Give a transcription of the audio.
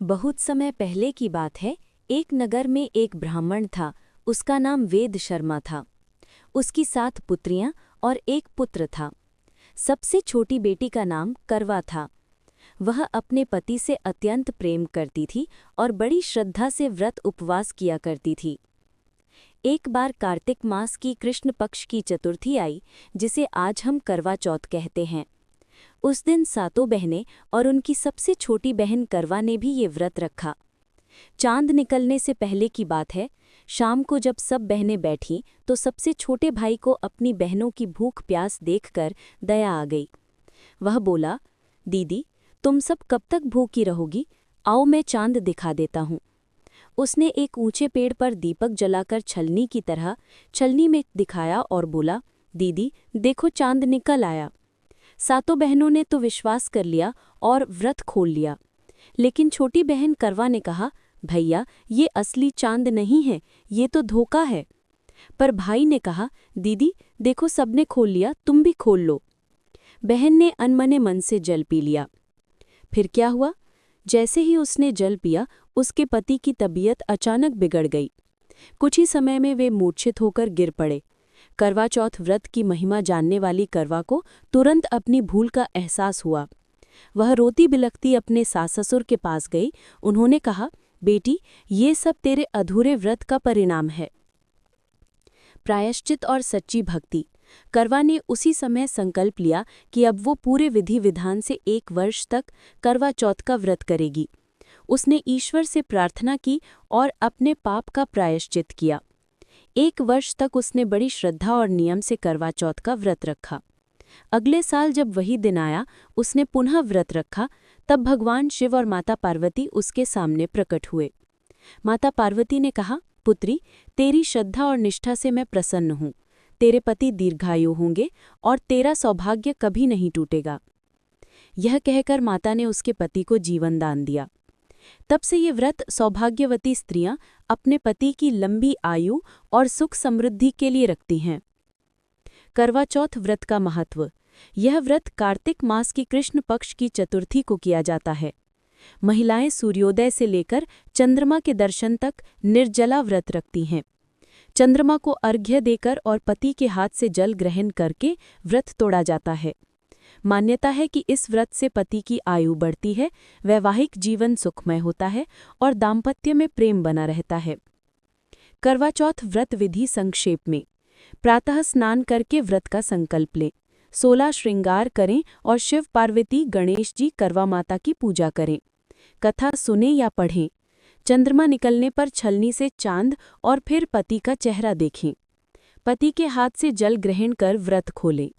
बहुत समय पहले की बात है। एक नगर में एक ब्राह्मण था। उसका नाम वेद शर्मा था। उसकी 7 पुत्रियां और एक पुत्र था। सबसे छोटी बेटी का नाम करवा था। वह अपने पति से अत्यंत प्रेम करती थी और बड़ी श्रद्धा से व्रत उपवास किया करती थी। एक बार कार्तिक मास की कृष्ण पक्ष की चतुर्थी आई, जिसे आज हम करवा चौथ कहते हैं। उस दिन 7 बहनें और उनकी सबसे छोटी बहन करवा ने भी ये व्रत रखा। चांद निकलने से पहले की बात है। शाम को जब सब बहनें बैठीं तो सबसे छोटे भाई को अपनी बहनों की भूख प्यास देखकर दया आ गई। वह बोला, दीदी, तुम सब कब तक भूखी रहोगी? आओ मैं चांद दिखा देता हूँ। उसने एक ऊंचे पेड़ पर दीपक जलाकर छलनी की तरह छलनी में दिखाया और बोला, दीदी देखो, चांद निकल आया। 7 बहनों ने तो विश्वास कर लिया और व्रत खोल लिया। लेकिन छोटी बहन करवा ने कहा, भैया ये असली चांद नहीं है, ये तो धोखा है। पर भाई ने कहा, दीदी देखो, सबने खोल लिया, तुम भी खोल लो। बहन ने अनमने मन से जल पी लिया। फिर क्या हुआ? जैसे ही उसने जल पिया, उसके पति की तबीयत अचानक बिगड़ गई। कुछ ही समय में वे मूर्छित होकर गिर पड़े। करवा चौथ व्रत की महिमा जानने वाली करवा को तुरंत अपनी भूल का एहसास हुआ। वह रोती बिलखती अपने सास ससुर के पास गई। उन्होंने कहा, बेटी ये सब तेरे अधूरे व्रत का परिणाम है। प्रायश्चित और सच्ची भक्ति। करवा ने उसी समय संकल्प लिया कि अब वो पूरे विधि विधान से 1 वर्ष तक करवा चौथ का व्रत करेगी। उसने ईश्वर से प्रार्थना की और अपने पाप का प्रायश्चित किया। 1 वर्ष तक उसने बड़ी श्रद्धा और नियम से करवा चौथ का व्रत रखा। अगले साल जब वही दिन आया, उसने पुनः व्रत रखा। तब भगवान शिव और माता पार्वती उसके सामने प्रकट हुए। माता पार्वती ने कहा, पुत्री, तेरी श्रद्धा और निष्ठा से मैं प्रसन्न हूँ। तेरे पति दीर्घायु होंगे और तेरा सौभाग्य कभी नहीं टूटेगा। यह कहकर माता ने उसके पति को जीवन दान दिया। तब से ये व्रत सौभाग्यवती स्त्रियां अपने पति की लंबी आयु और सुख समृद्धि के लिए रखती हैं। करवा चौथ व्रत का महत्व। यह व्रत कार्तिक मास की कृष्ण पक्ष की चतुर्थी को किया जाता है। महिलाएं सूर्योदय से लेकर चंद्रमा के दर्शन तक निर्जला व्रत रखती हैं। चंद्रमा को अर्घ्य देकर और पति के हाथ से जल ग्रहण करके व्रत तोड़ा जाता है। मान्यता है कि इस व्रत से पति की आयु बढ़ती है, वैवाहिक जीवन सुखमय होता है और दाम्पत्य में प्रेम बना रहता है। करवा चौथ व्रत विधि संक्षेप में। प्रातः स्नान करके व्रत का संकल्प लें। 16 श्रृंगार करें और शिव पार्वती गणेश जी करवा माता की पूजा करें। कथा सुने या पढ़ें। चंद्रमा निकलने पर छलनी से चांद और फिर पति का चेहरा देखें। पति के हाथ से जल ग्रहण कर व्रत खोलें।